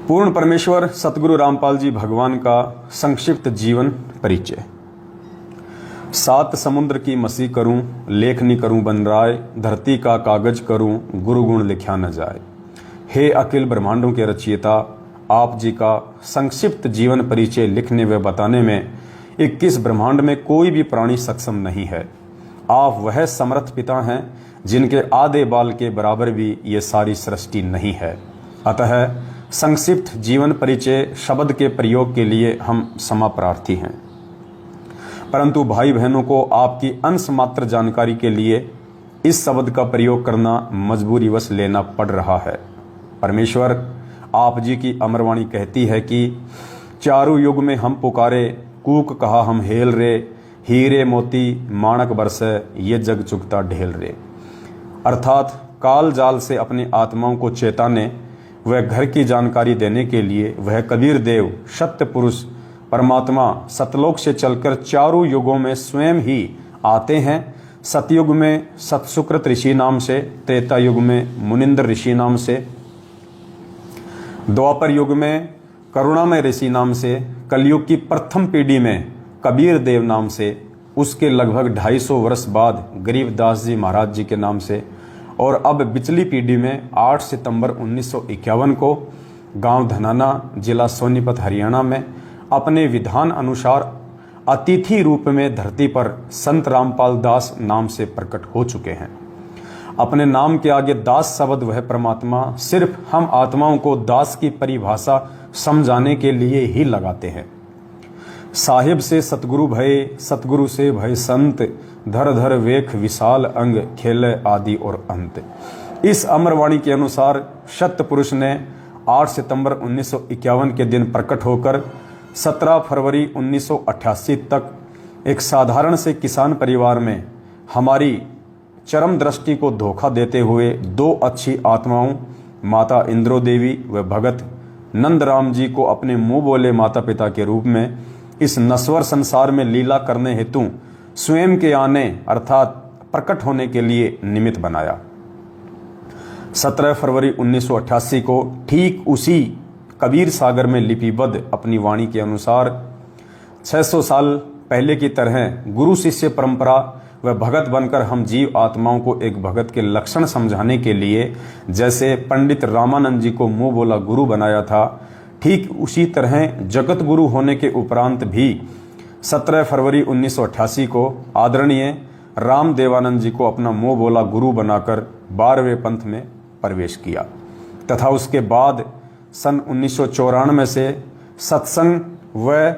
पूर्ण परमेश्वर सतगुरु रामपाल जी भगवान का संक्षिप्त जीवन परिचय। सात समुद्र की मसी करूं, लेखनी करूं बनराय, धरती का कागज करूं, गुरु गुण लिख्या न जाए। हे अखिल ब्रह्मांडों के रचयिता, आप जी का संक्षिप्त जीवन परिचय लिखने व बताने में 21 ब्रह्मांड में कोई भी प्राणी सक्षम नहीं है। आप वह समर्थ पिता हैं जिनके आधे बाल के बराबर भी ये सारी सृष्टि नहीं है। अतः संक्षिप्त जीवन परिचय शब्द के प्रयोग के लिए हम क्षमा प्रार्थी हैं, परंतु भाई बहनों को आपकी अंश मात्र जानकारी के लिए इस शब्द का प्रयोग करना मजबूरीवश लेना पड़ रहा है। परमेश्वर आप जी की अमरवाणी कहती है कि चारों युग में हम पुकारे, कूक कहा हम हेल रे, हीरे मोती माणक बरसे, ये जग चुकता ढेल रे। अर्थात काल जाल से अपनी आत्माओं को चेताने वह घर की जानकारी देने के लिए वह कबीर देव सत्य पुरुष परमात्मा सतलोक से चलकर चारों युगों में स्वयं ही आते हैं। सतयुग में सतसुकृत ऋषि नाम से, त्रेता युग में मुनिंद्र ऋषि नाम से, द्वापर युग में करुणामय ऋषि नाम से, कलयुग की प्रथम पीढ़ी में कबीर देव नाम से, उसके लगभग 250 वर्ष बाद गरीबदास जी महाराज जी के नाम से, और अब पिछली पीढ़ी में 8 सितंबर 1951 को गांव धनाना, जिला सोनीपत, हरियाणा में अपने विधान अनुसार अतिथि रूप में धरती पर संत रामपाल दास नाम से प्रकट हो चुके हैं। अपने नाम के आगे दास शब्द वह परमात्मा सिर्फ हम आत्माओं को दास की परिभाषा समझाने के लिए ही लगाते हैं। साहिब से सतगुरु भय, सतगुरु से भय संत, धर धर वेख विशाल अंग, खेले आदि और अंत। इस अमरवाणी के अनुसार सत्य पुरुष ने 8 सितंबर 1951 के दिन प्रकट होकर 17 फरवरी 1988 तक एक साधारण से किसान परिवार में हमारी चरम दृष्टि को धोखा देते हुए 2 अच्छी आत्माओं माता इंद्रो देवी व भगत नंदराम जी को अपने मुंह बोले माता पिता के रूप में इस नश्वर संसार में लीला करने हेतु स्वयं के आने अर्थात प्रकट होने के लिए निमित्त बनाया। 17 फरवरी 1988 को ठीक उसी कबीर सागर में लिपिबद्ध अपनी वाणी के अनुसार 600 साल पहले की तरह गुरु शिष्य परंपरा व भगत बनकर हम जीव आत्माओं को एक भगत के लक्षण समझाने के लिए जैसे पंडित रामानंद जी को मुंह बोला गुरु बनाया था, ठीक उसी तरह जगत गुरु होने के उपरांत भी 17 फरवरी 1988 को आदरणीय राम देवानंद जी को अपना मुंह बोला गुरु बनाकर 12वें पंथ में प्रवेश किया तथा उसके बाद सन 1994 से सत्संग व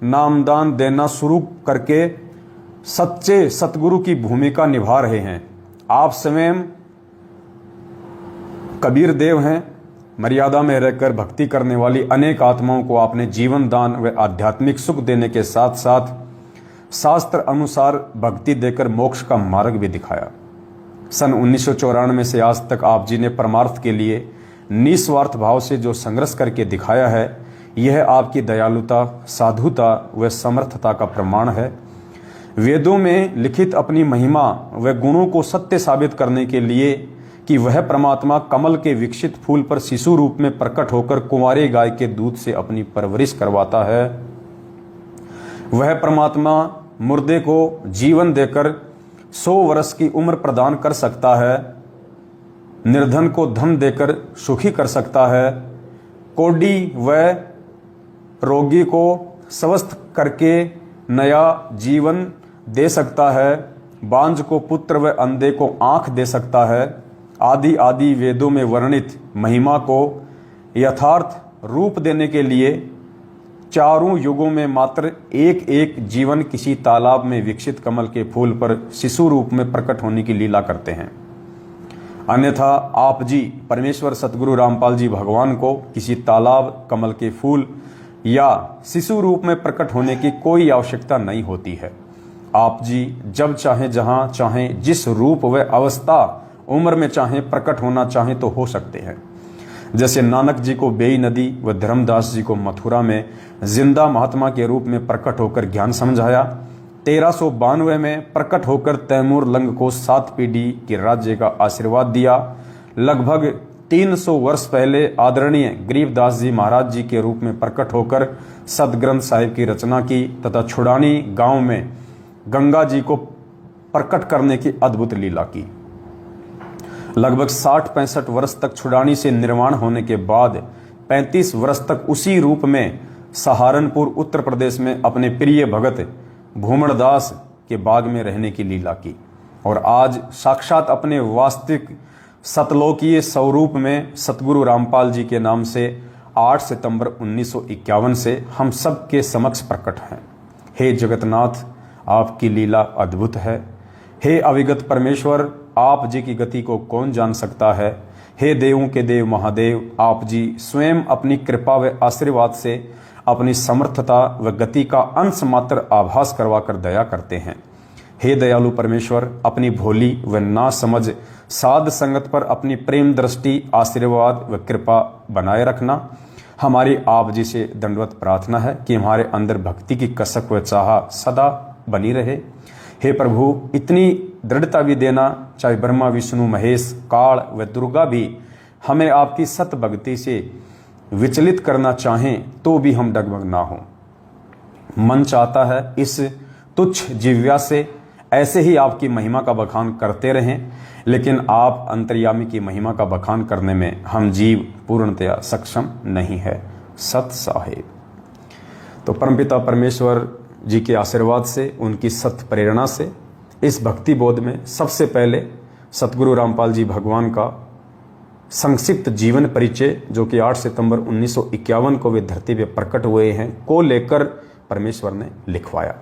नामदान देना शुरू करके सच्चे सतगुरु की भूमिका निभा रहे हैं। आप स्वयं कबीर देव हैं। मर्यादा में रहकर भक्ति करने वाली अनेक आत्माओं को आपने जीवन दान व आध्यात्मिक सुख देने के साथ साथ शास्त्र अनुसार भक्ति देकर मोक्ष का मार्ग भी दिखाया। सन 1994 से आज तक आप जी ने परमार्थ के लिए निस्वार्थ भाव से जो संघर्ष करके दिखाया है, यह आपकी दयालुता, साधुता व समर्थता का प्रमाण है। वेदों में लिखित अपनी महिमा व गुणों को सत्य साबित करने के लिए कि वह परमात्मा कमल के विकसित फूल पर शिशु रूप में प्रकट होकर कुंवारे गाय के दूध से अपनी परवरिश करवाता है, वह परमात्मा मुर्दे को जीवन देकर 100 वर्ष की उम्र प्रदान कर सकता है, निर्धन को धन देकर सुखी कर सकता है, कोढ़ी व रोगी को स्वस्थ करके नया जीवन दे सकता है, बांझ को पुत्र व अंधे को आंख दे सकता है, आदि आदि वेदों में वर्णित महिमा को यथार्थ रूप देने के लिए चारों युगों में मात्र एक एक जीवन किसी तालाब में विकसित कमल के फूल पर शिशु रूप में प्रकट होने की लीला करते हैं। अन्यथा आप जी परमेश्वर सतगुरु रामपाल जी भगवान को किसी तालाब, कमल के फूल या शिशु रूप में प्रकट होने की कोई आवश्यकता नहीं होती है। आप जी जब चाहे, जहां चाहे, जिस रूप व अवस्था उम्र में चाहे प्रकट होना चाहे तो हो सकते हैं। जैसे नानक जी को बेई नदी व धर्मदास जी को मथुरा में जिंदा महात्मा के रूप में प्रकट होकर ज्ञान समझाया, 1392 में प्रकट होकर तैमूर लंग को 7 पीढ़ी के राज्य का आशीर्वाद दिया, लगभग 300 वर्ष पहले आदरणीय गरीबदास जी महाराज जी के रूप में प्रकट होकर सदग्रंथ साहिब की रचना की तथा छुड़ानी गांव में गंगा जी को प्रकट करने की अद्भुत लीला की। लगभग 60-65 वर्ष तक छुड़ानी से निर्माण होने के बाद 35 वर्ष तक उसी रूप में सहारनपुर उत्तर प्रदेश में अपने प्रिय भगत भूमणदास के बाग में रहने की लीला की और आज साक्षात अपने वास्तविक सतलोकीय स्वरूप में सतगुरु रामपाल जी के नाम से 8 सितंबर 1951 से हम सब के समक्ष प्रकट हैं। हे जगतनाथ, आपकी लीला अद्भुत है। हे अविगत परमेश्वर, आप जी की गति को कौन जान सकता है। हे देवों के देव महादेव, आप जी स्वयं अपनी कृपा व आशीर्वाद से अपनी समर्थता व गति का अंश मात्र आभास करवा कर दया करते हैं। हे दयालु परमेश्वर, अपनी भोली व ना समझ साध संगत पर अपनी प्रेम दृष्टि, आशीर्वाद व कृपा बनाए रखना। हमारी आप जी से दंडवत प्रार्थना है कि हमारे अंदर भक्ति की कसक व चाह सदा बनी रहे। हे प्रभु, इतनी दृढ़ता भी देना चाहे ब्रह्मा विष्णु महेश काल व दुर्गा भी हमें आपकी सत भक्ति से विचलित करना चाहें तो भी हम डगमग ना हो। मन चाहता है इस तुच्छ जिव्या से ऐसे ही आपकी महिमा का बखान करते रहें, लेकिन आप अंतर्यामी की महिमा का बखान करने में हम जीव पूर्णतया सक्षम नहीं है। सत साहेब। तो परमपिता परमेश्वर जी के आशीर्वाद से, उनकी सत प्रेरणा से इस भक्ति बोध में सबसे पहले सतगुरु रामपाल जी भगवान का संक्षिप्त जीवन परिचय, जो कि 8 सितंबर 1951 को वे धरती पे प्रकट हुए हैं, को लेकर परमेश्वर ने लिखवाया।